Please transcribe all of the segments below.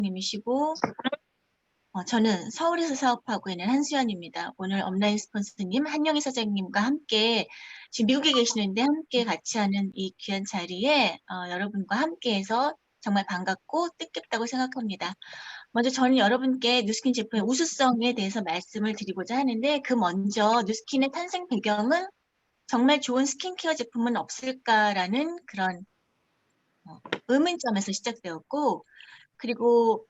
님이시고 저는 서울에서 사업하고 있는 한수연입니다. 오늘 온라인 스폰서님 한영희 사장님과 함께 지금 미국에 계시는데 함께 같이 하는 이 귀한 자리에 여러분과 함께해서 정말 반갑고 뜻깊다고 생각합니다. 먼저 저는 여러분께 뉴스킨 제품의 우수성에 대해서 말씀을 드리고자 하는데 그 먼저 뉴스킨의 탄생 배경은 정말 좋은 스킨케어 제품은 없을까라는 그런 의문점에서 시작되었고, 그리고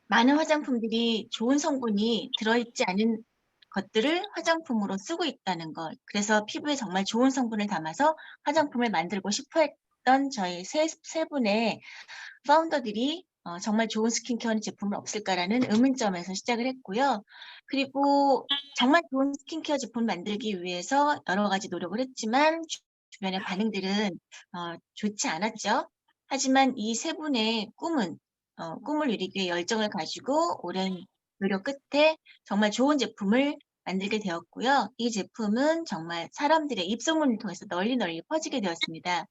많은 화장품들이 좋은 성분이 들어있지 않은 것들을 화장품으로 쓰고 있다는 것. 그래서 피부에 정말 좋은 성분을 담아서 화장품을 만들고 싶어 했던 저희 세 분의 파운더들이 정말 좋은 스킨케어 제품은 없을까라는 의문점에서 시작을 했고요. 그리고 정말 좋은 스킨케어 제품을 만들기 위해서 여러 가지 노력을 했지만 주변의 반응들은 좋지 않았죠. 하지만 이 세 분의 꿈을 이루기 위해 열정을 가지고 오랜 노력 끝에 정말 좋은 제품을 만들게 되었고요. 이 제품은 정말 사람들의 입소문을 통해서 널리 퍼지게 되었습니다.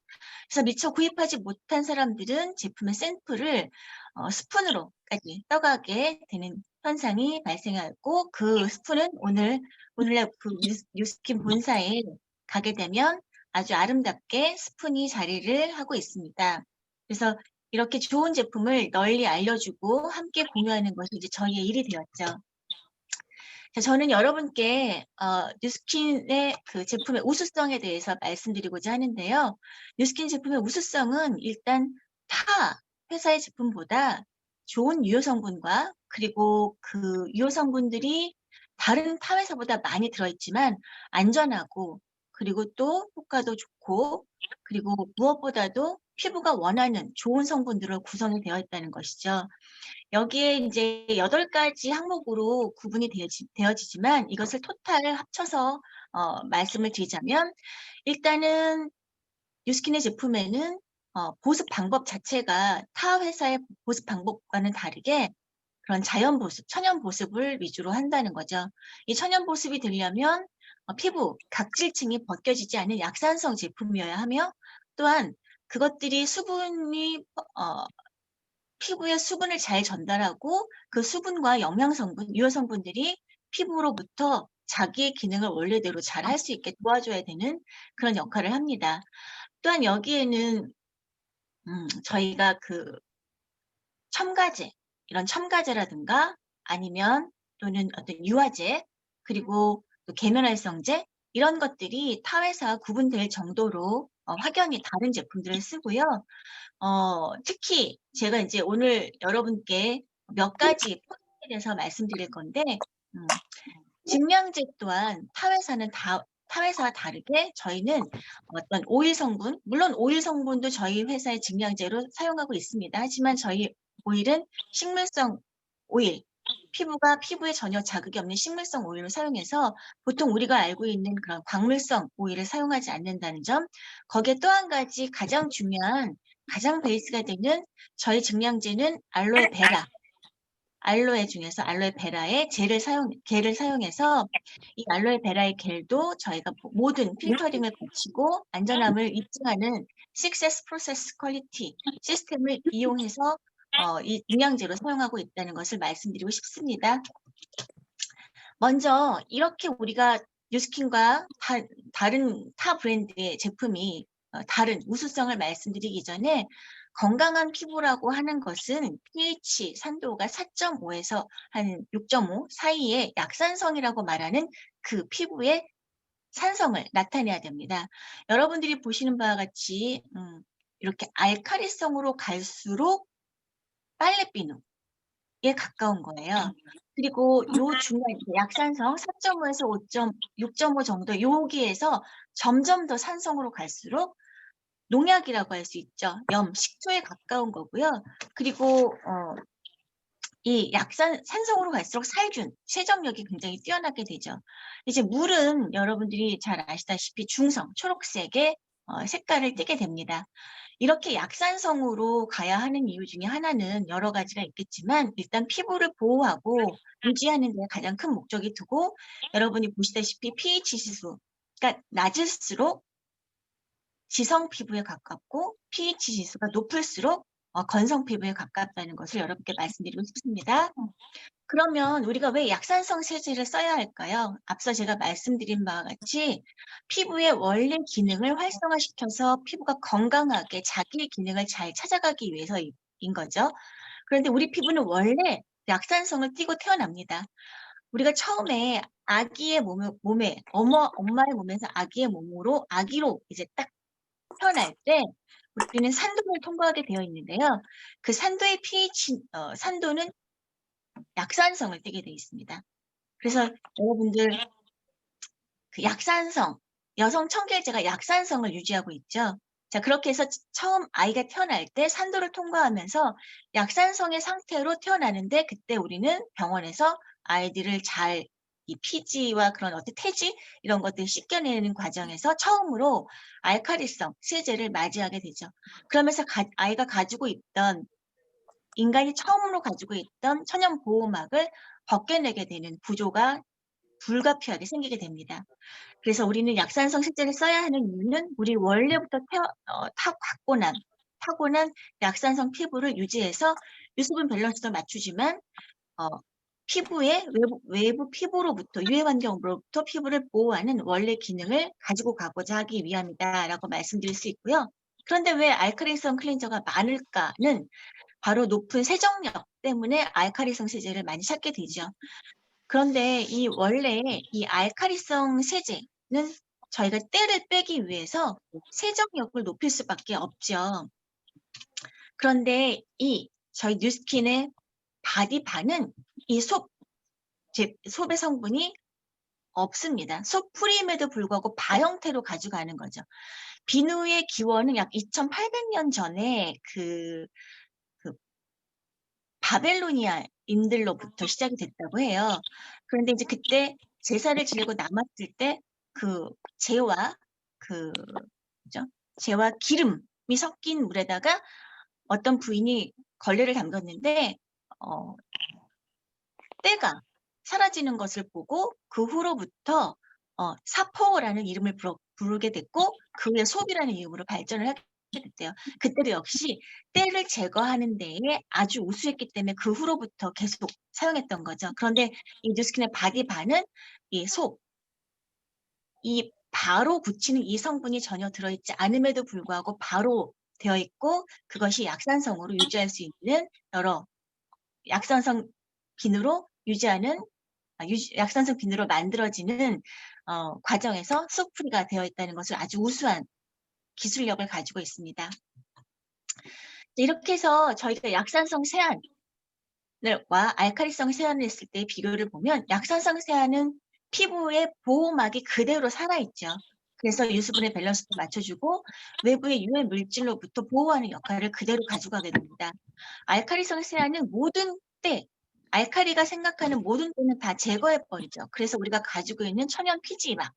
그래서 미처 구입하지 못한 사람들은 제품의 샘플을 스푼으로까지 떠가게 되는 현상이 발생하고, 그 스푼은 오늘날 그 뉴스킨 본사에 가게 되면 아주 아름답게 스푼이 자리를 하고 있습니다. 그래서 이렇게 좋은 제품을 널리 알려주고 함께 공유하는 것이 이제 저희의 일이 되었죠. 자, 저는 여러분께 뉴스킨의 그 제품의 우수성에 대해서 말씀드리고자 하는데요. 뉴스킨 제품의 우수성은 일단 타 회사의 제품보다 좋은 유효 성분과, 그리고 그 유효 성분들이 다른 타 회사보다 많이 들어있지만 안전하고, 그리고 또 효과도 좋고, 그리고 무엇보다도 피부가 원하는 좋은 성분들로 구성이 되어 있다는 것이죠. 여기에 이제 8가지 항목으로 구분이 되어지지만 이것을 토탈 합쳐서 말씀을 드리자면, 일단은 뉴스킨의 제품에는 보습 방법 자체가 타 회사의 보습 방법과는 다르게 그런 자연 보습, 천연 보습을 위주로 한다는 거죠. 이 천연 보습이 되려면 피부 각질층이 벗겨지지 않는 약산성 제품이어야 하며, 또한 그것들이 피부에 수분을 잘 전달하고 그 수분과 영양성분, 유효성분들이 피부로부터 자기의 기능을 원래대로 잘 할 수 있게 도와줘야 되는 그런 역할을 합니다. 또한 여기에는 저희가 그 첨가제, 이런 첨가제라든가 아니면 또는 어떤 유화제, 그리고 또 계면활성제, 이런 것들이 타 회사와 구분될 정도로 확연히 다른 제품들을 쓰고요. 특히 제가 이제 오늘 여러분께 몇 가지 포인트에 대해서 말씀드릴 건데, 증량제 또한 타 회사와 다르게 저희는 어떤 오일 성분, 물론 오일 성분도 저희 회사의 증량제로 사용하고 있습니다. 하지만 저희 오일은 식물성 오일, 피부에 전혀 자극이 없는 식물성 오일을 사용해서 보통 우리가 알고 있는 그런 광물성 오일을 사용하지 않는다는 점, 거기에 또 한 가지 가장 중요한, 가장 베이스가 되는 저희 증량제는 알로에 중에서 알로에 베라의 겔을 사용해서 이 알로에 베라의 겔도 저희가 모든 필터링을 거치고 안전함을 입증하는 Success Process Quality 시스템을 이용해서 이 증량제로 사용하고 있다는 것을 말씀드리고 싶습니다. 먼저 이렇게 우리가 뉴스킨과 다른 타 브랜드의 제품이 다른 우수성을 말씀드리기 전에, 건강한 피부라고 하는 것은 pH 산도가 4.5에서 한 6.5 사이의 약산성이라고 말하는 그 피부의 산성을 나타내야 됩니다. 여러분들이 보시는 바와 같이 이렇게 알칼리성으로 갈수록 빨래비누에 가까운 거예요. 그리고 요 중간 약산성 4.5에서 6.5 정도, 여기에서 점점 더 산성으로 갈수록 농약이라고 할 수 있죠. 식초에 가까운 거고요. 그리고 이 산성으로 갈수록 세정력이 굉장히 뛰어나게 되죠. 이제 물은 여러분들이 잘 아시다시피 중성, 초록색의 색깔을 띠게 됩니다. 이렇게 약산성으로 가야 하는 이유 중에 하나는 여러 가지가 있겠지만, 일단 피부를 보호하고 유지하는 데 가장 큰 목적이 두고, 여러분이 보시다시피 pH 지수가 낮을수록 지성 피부에 가깝고 pH 지수가 높을수록 건성 피부에 가깝다는 것을 여러분께 말씀드리고 싶습니다. 그러면 우리가 왜 약산성 세제를 써야 할까요? 앞서 제가 말씀드린 바와 같이 피부의 원래 기능을 활성화시켜서 피부가 건강하게 자기의 기능을 잘 찾아가기 위해서인 거죠. 그런데 우리 피부는 원래 약산성을 띠고 태어납니다. 우리가 처음에 아기의 엄마의 몸에서 아기의 몸으로 아기로 이제 딱 태어날 때 우리는 산도를 통과하게 되어 있는데요. 그 산도의 산도는 약산성을 띠게 되어 있습니다. 그래서 여러분들 그 약산성, 여성 청결제가 약산성을 유지하고 있죠. 자, 그렇게 해서 처음 아이가 태어날 때 산도를 통과하면서 약산성의 상태로 태어나는데 그때 우리는 병원에서 아이들을 잘 이 피지와 그런 어떤 태지 이런 것들을 씻겨내는 과정에서 처음으로 알칼리성 세제를 맞이하게 되죠. 그러면서 아이가 가지고 있던 인간이 처음으로 가지고 있던 천연 보호막을 벗겨내게 되는 구조가 불가피하게 생기게 됩니다. 그래서 우리는 약산성 세제를 써야 하는 이유는 우리 원래부터 타고난 약산성 피부를 유지해서 유수분 밸런스도 맞추지만 어, 피부의 외부 피부로부터 유해 환경으로부터 피부를 보호하는 원래 기능을 가지고 가고자 하기 위함이다라고 말씀드릴 수 있고요. 그런데 왜 알칼리성 클렌저가 많을까는 바로 높은 세정력 때문에 알칼리성 세제를 많이 찾게 되죠. 그런데 원래 이 알칼리성 세제는 저희가 때를 빼기 위해서 세정력을 높일 수밖에 없죠. 그런데 저희 뉴스킨의 바디반은 이 솝의 성분이 없습니다. 솝풀임에도 불구하고 바 형태로 가져가는 거죠. 비누의 기원은 약 2,800년 전에 그 바벨로니아인들로부터 시작이 됐다고 해요. 그런데 이제 그때 제사를 지내고 남았을 때 그 재와 뭐죠? 재와 기름이 섞인 물에다가 어떤 부인이 걸레를 담갔는데 어, 때가 사라지는 것을 보고 그 후로부터 사포라는 이름을 부르게 됐고 그 후에 소비라는 이름으로 발전을 하게 됐대요. 그때도 역시 때를 제거하는 데에 아주 우수했기 때문에 그 후로부터 계속 사용했던 거죠. 그런데 이 뉴스킨의 바디반은 이 바로 굳히는 이 성분이 전혀 들어있지 않음에도 불구하고 바로 되어 있고 그것이 약산성으로 유지할 수 있는 여러 약산성 비누로 약산성 비누로 만들어지는 과정에서 쏙프리가 되어 있다는 것을 아주 우수한 기술력을 가지고 있습니다. 이렇게 해서 저희가 약산성 세안과 알칼리성 세안을 했을 때 비교를 보면 약산성 세안은 피부의 보호막이 그대로 살아있죠. 그래서 유수분의 밸런스도 맞춰주고 외부의 유해 물질로부터 보호하는 역할을 그대로 가져가게 됩니다. 알칼리성 세안은 알칼리가 생각하는 모든 때는 다 제거해버리죠. 그래서 우리가 가지고 있는 천연 피지막,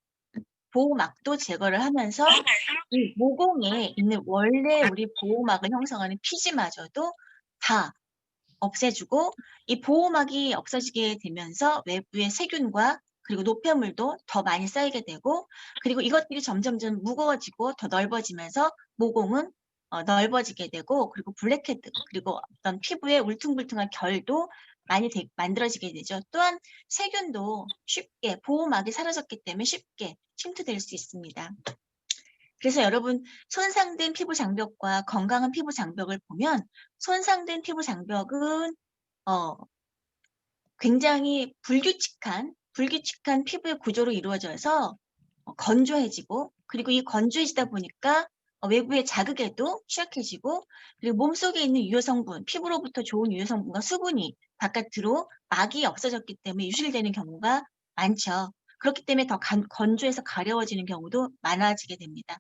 보호막도 제거를 하면서 이 모공에 있는 원래 우리 보호막을 형성하는 피지마저도 다 없애주고 이 보호막이 없어지게 되면서 외부의 세균과 그리고 노폐물도 더 많이 쌓이게 되고 그리고 이것들이 점점점 무거워지고 더 넓어지면서 모공은 넓어지게 되고 그리고 블랙헤드 그리고 어떤 피부에 울퉁불퉁한 결도 많이 만들어지게 되죠. 또한 세균도 쉽게 보호막이 사라졌기 때문에 쉽게 침투될 수 있습니다. 그래서 여러분 손상된 피부 장벽과 건강한 피부 장벽을 보면 손상된 피부 장벽은 굉장히 불규칙한 피부의 구조로 이루어져서 건조해지고 그리고 이 건조해지다 보니까 외부의 자극에도 취약해지고 그리고 몸속에 있는 유효성분, 피부로부터 좋은 유효성분과 수분이 바깥으로 막이 없어졌기 때문에 유실되는 경우가 많죠. 그렇기 때문에 더 건조해서 가려워지는 경우도 많아지게 됩니다.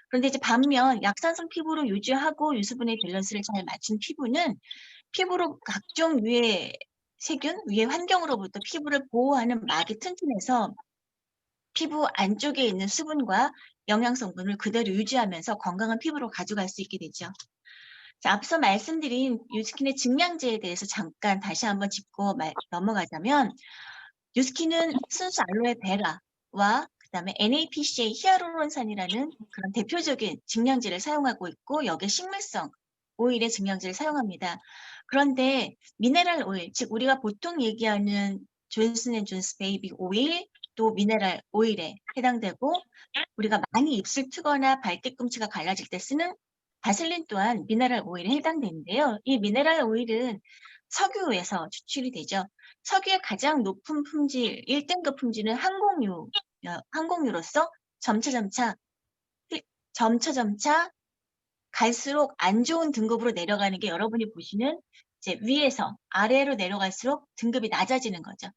그런데 이제 반면 약산성 피부로 유지하고 유수분의 밸런스를 잘 맞춘 피부는 피부로 각종 세균, 유해 환경으로부터 피부를 보호하는 막이 튼튼해서 피부 안쪽에 있는 수분과 영양 성분을 그대로 유지하면서 건강한 피부로 가져갈 수 있게 되죠. 자, 앞서 말씀드린 뉴스킨의 증량제에 대해서 잠깐 다시 한번 짚고 넘어가자면 뉴스킨은 순수 알로에 베라와 그다음에 NAPCA 히아루론산이라는 그런 대표적인 증량제를 사용하고 있고 여기에 식물성 오일의 증량제를 사용합니다. 그런데 미네랄 오일, 즉 우리가 보통 얘기하는 존슨앤존스 베이비 오일, 또 미네랄 오일에 해당되고 우리가 많이 입술 트거나 발뒤꿈치가 갈라질 때 쓰는 바슬린 또한 미네랄 오일에 해당되는데요. 이 미네랄 오일은 석유에서 추출이 되죠. 석유의 가장 높은 품질, 1등급 품질은 항공유로서 점차점차 갈수록 안 좋은 등급으로 내려가는 게 여러분이 보시는 이제 위에서 아래로 내려갈수록 등급이 낮아지는 거죠.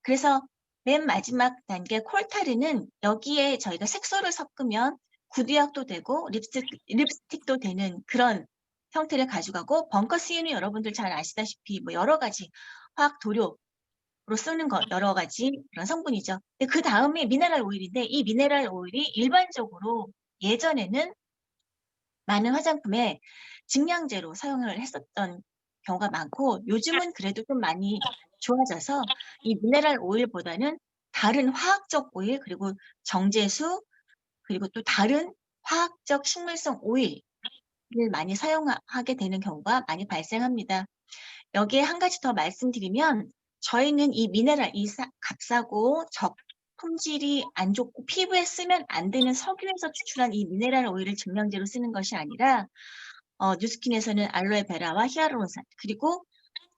그래서 맨 마지막 단계 콜타르는 여기에 저희가 색소를 섞으면 구두약도 되고 립스틱도 되는 그런 형태를 가져가고 벙커CN은 여러분들 잘 아시다시피 뭐 여러 가지 화학 도료로 쓰는 것 여러 가지 그런 성분이죠. 그 다음에 미네랄 오일인데 이 미네랄 오일이 일반적으로 예전에는 많은 화장품에 증량제로 사용을 했었던 경우가 많고 요즘은 그래도 좀 많이 좋아져서 이 미네랄 오일보다는 다른 화학적 오일 그리고 정제수 그리고 또 다른 화학적 식물성 오일을 많이 사용하게 되는 경우가 많이 발생합니다. 여기에 한 가지 더 말씀드리면 저희는 이 미네랄, 값싸고 품질이 안 좋고 피부에 쓰면 안 되는 석유에서 추출한 이 미네랄 오일을 증량제로 쓰는 것이 아니라 뉴스킨에서는 알로에베라와 히아루론산 그리고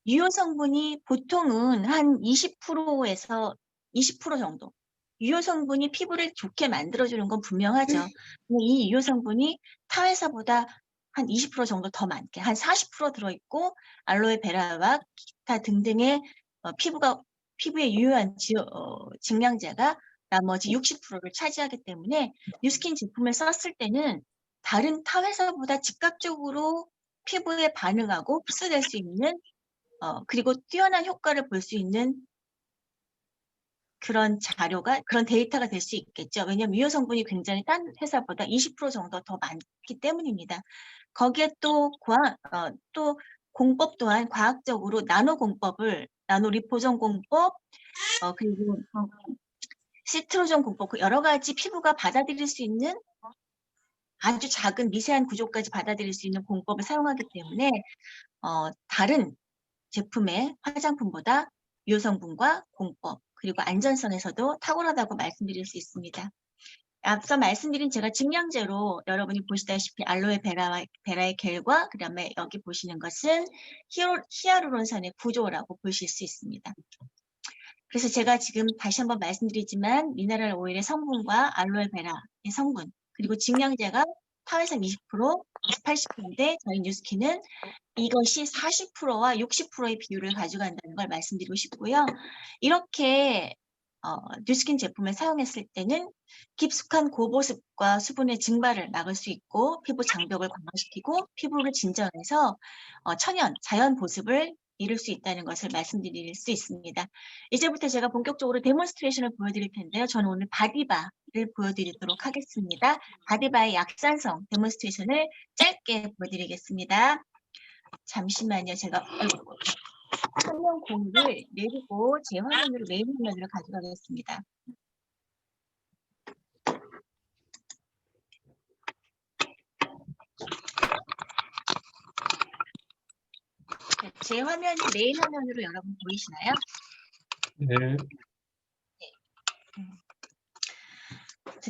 유효 성분이 보통은 한 20%에서 20% 정도. 유효 성분이 피부를 좋게 만들어주는 건 분명하죠. 이 유효 성분이 타회사보다 한 20% 정도 더 많게, 한 40% 들어있고, 알로에베라와 기타 등등의 피부에 유효한 증량제가 나머지 60%를 차지하기 때문에 뉴스킨 제품을 썼을 때는 다른 타회사보다 즉각적으로 피부에 반응하고 흡수될 수 있는 그리고 뛰어난 효과를 볼 수 있는 그런 데이터가 될 수 있겠죠. 왜냐하면 유효 성분이 굉장히 딴 회사보다 20% 정도 더 많기 때문입니다. 거기에 또 공법 또한 과학적으로 나노 리포존 공법, 그리고 시트로존 공법, 여러 가지 피부가 받아들일 수 있는 아주 작은 미세한 구조까지 받아들일 수 있는 공법을 사용하기 때문에 다른 제품의 화장품보다 유효 성분과 공법 그리고 안전성에서도 탁월하다고 말씀드릴 수 있습니다. 앞서 말씀드린 제가 증량제로 여러분이 보시다시피 베라의 겔과 그다음에 여기 보시는 것은 히아루론산의 구조라고 보실 수 있습니다. 그래서 제가 지금 다시 한번 말씀드리지만 미네랄 오일의 성분과 알로에베라의 성분 그리고 증량제가 타회산 20%, 80%인데 저희 뉴스킨은 이것이 40%와 60%의 비율을 가져간다는 걸 말씀드리고 싶고요. 이렇게 뉴스킨 제품을 사용했을 때는 깊숙한 고보습과 수분의 증발을 막을 수 있고 피부 장벽을 강화시키고 피부를 진정해서 자연 보습을 이룰 수 있다는 것을 말씀드릴 수 있습니다. 이제부터 제가 본격적으로 데몬스트레이션을 보여드릴 텐데요. 저는 오늘 바디바를 보여드리도록 하겠습니다. 바디바의 약산성 데몬스트레이션을 짧게 보여드리겠습니다. 잠시만요. 제가 화면 공유를 내리고 제 화면으로 메인 화면으로 가져가겠습니다. 제 화면이 메인 화면으로 여러분 보이시나요? 네.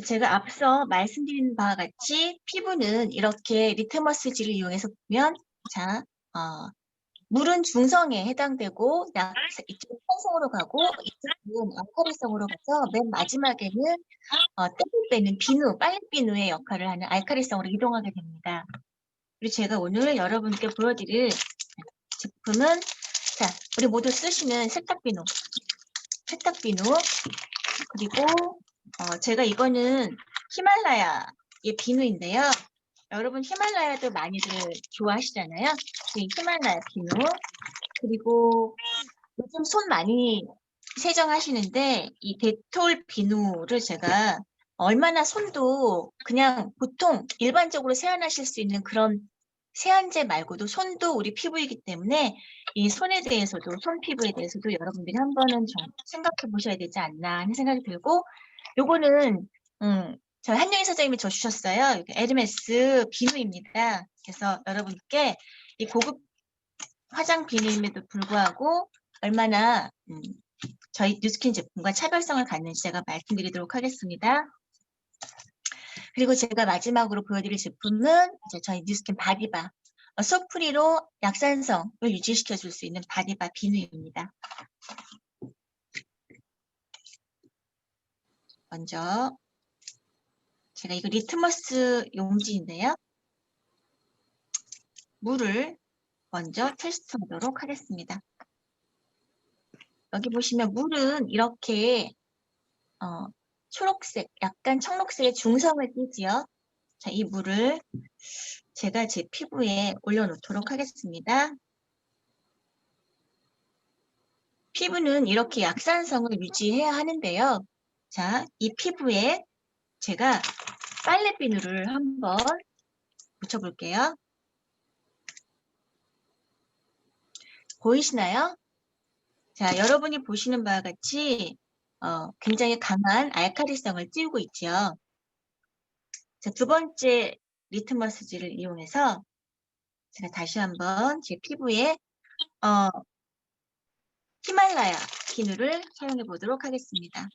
제가 앞서 말씀드린 바와 같이 피부는 이렇게 리트머스지를 이용해서 보면 물은 중성에 해당되고 이쪽은 산성으로 가고 이쪽은 알카리성으로 가서 맨 마지막에는 떼를 빼는 빨랫비누의 역할을 하는 알카리성으로 이동하게 됩니다. 그리고 제가 오늘 여러분께 보여드릴 제품은 우리 모두 쓰시는 세탁비누 그리고 제가 이거는 히말라야의 비누인데요. 여러분 히말라야도 많이들 좋아하시잖아요. 이 히말라야 비누 그리고 요즘 손 많이 세정하시는데 이 데톨 비누를 제가 얼마나 손도 그냥 보통 일반적으로 세안하실 수 있는 그런 세안제 말고도 손도 우리 피부이기 때문에 이 손 피부에 대해서도 여러분들이 한 번은 좀 생각해 보셔야 되지 않나 하는 생각이 들고 요거는 저희 한영희 사장님이 저 주셨어요. 이게 에르메스 비누입니다. 그래서 여러분께 이 고급 화장 비누임에도 불구하고 얼마나 저희 뉴스킨 제품과 차별성을 갖는지 제가 말씀드리도록 하겠습니다. 그리고 제가 마지막으로 보여드릴 제품은 이제 저희 뉴스킨 바디바 속프리로 약산성을 유지시켜 줄 수 있는 바디바 비누입니다. 먼저 제가 이거 리트머스 용지인데요. 물을 먼저 테스트하도록 하겠습니다. 여기 보시면 물은 이렇게 초록색, 약간 청록색의 중성을 띠지요. 자, 이 물을 제가 제 피부에 올려놓도록 하겠습니다. 피부는 이렇게 약산성을 유지해야 하는데요. 자, 이 피부에 제가 빨래 비누를 한번 묻혀볼게요. 보이시나요? 자, 여러분이 보시는 바와 같이 굉장히 강한 알칼리성을 띄우고 있죠. 자, 두 번째 리트머스지를 이용해서 제가 다시 한번 제 피부에 히말라야 비누를 사용해 보도록 하겠습니다.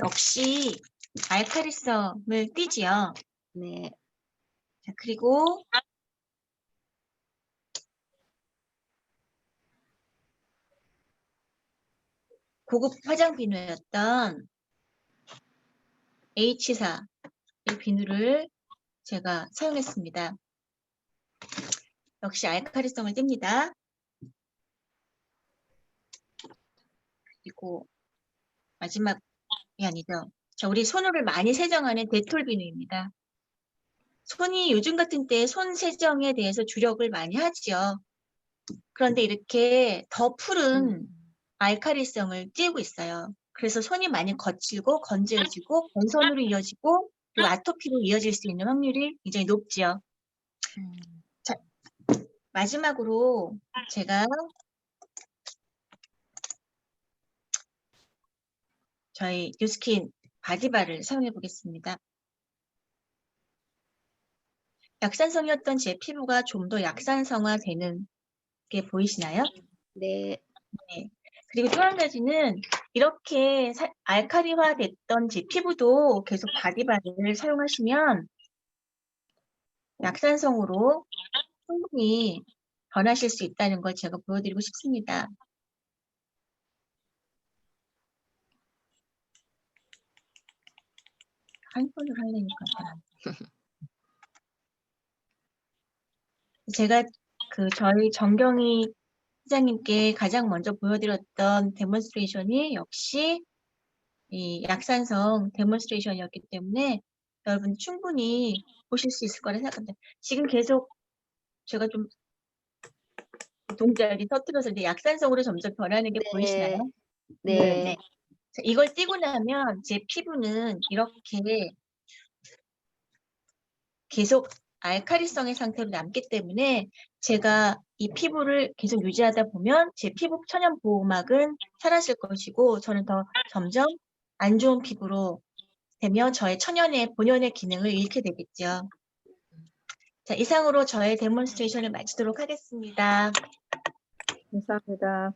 역시 알칼리성을 띠지요. 네. 자, 그리고 고급 화장 비누였던 H사 이 비누를 제가 사용했습니다. 역시 알칼리성을 띱니다. 그리고 마지막이 아니죠. 자, 우리 손을 많이 세정하는 데톨 비누입니다. 손이 요즘 같은 때 손 세정에 대해서 주력을 많이 하지요. 그런데 이렇게 더 푸른 알칼리성을 띄우고 있어요. 그래서 손이 많이 거칠고 건조해지고 건선으로 이어지고 그리고 아토피로 이어질 수 있는 확률이 굉장히 높지요. 자, 마지막으로 제가 저희 뉴스킨 바디바를 사용해 보겠습니다. 약산성이었던 제 피부가 좀 더 약산성화되는 게 보이시나요? 네. 네. 그리고 또 한 가지는 이렇게 알칼리화 됐던 제 피부도 계속 바디바를 사용하시면 약산성으로 충분히 변하실 수 있다는 걸 제가 보여드리고 싶습니다. 한 손으로 해야 되니까 잘 안 돼. 제가 저희 정경희 사장님께 가장 먼저 보여드렸던 데몬스트레이션이 역시 이 약산성 데몬스트레이션이었기 때문에 여러분 충분히 보실 수 있을 거라 생각합니다. 지금 계속 제가 좀 동작이 서툴러서 이제 약산성으로 점점 변하는 게 보이시나요? 네. 자, 이걸 띄고 나면 제 피부는 이렇게 계속 알칼리성의 상태로 남기 때문에 제가 이 피부를 계속 유지하다 보면 제 피부 천연 보호막은 사라질 것이고 저는 더 점점 안 좋은 피부로 되며 저의 천연의 본연의 기능을 잃게 되겠죠. 자, 이상으로 저의 데몬스트레이션을 마치도록 하겠습니다. 감사합니다.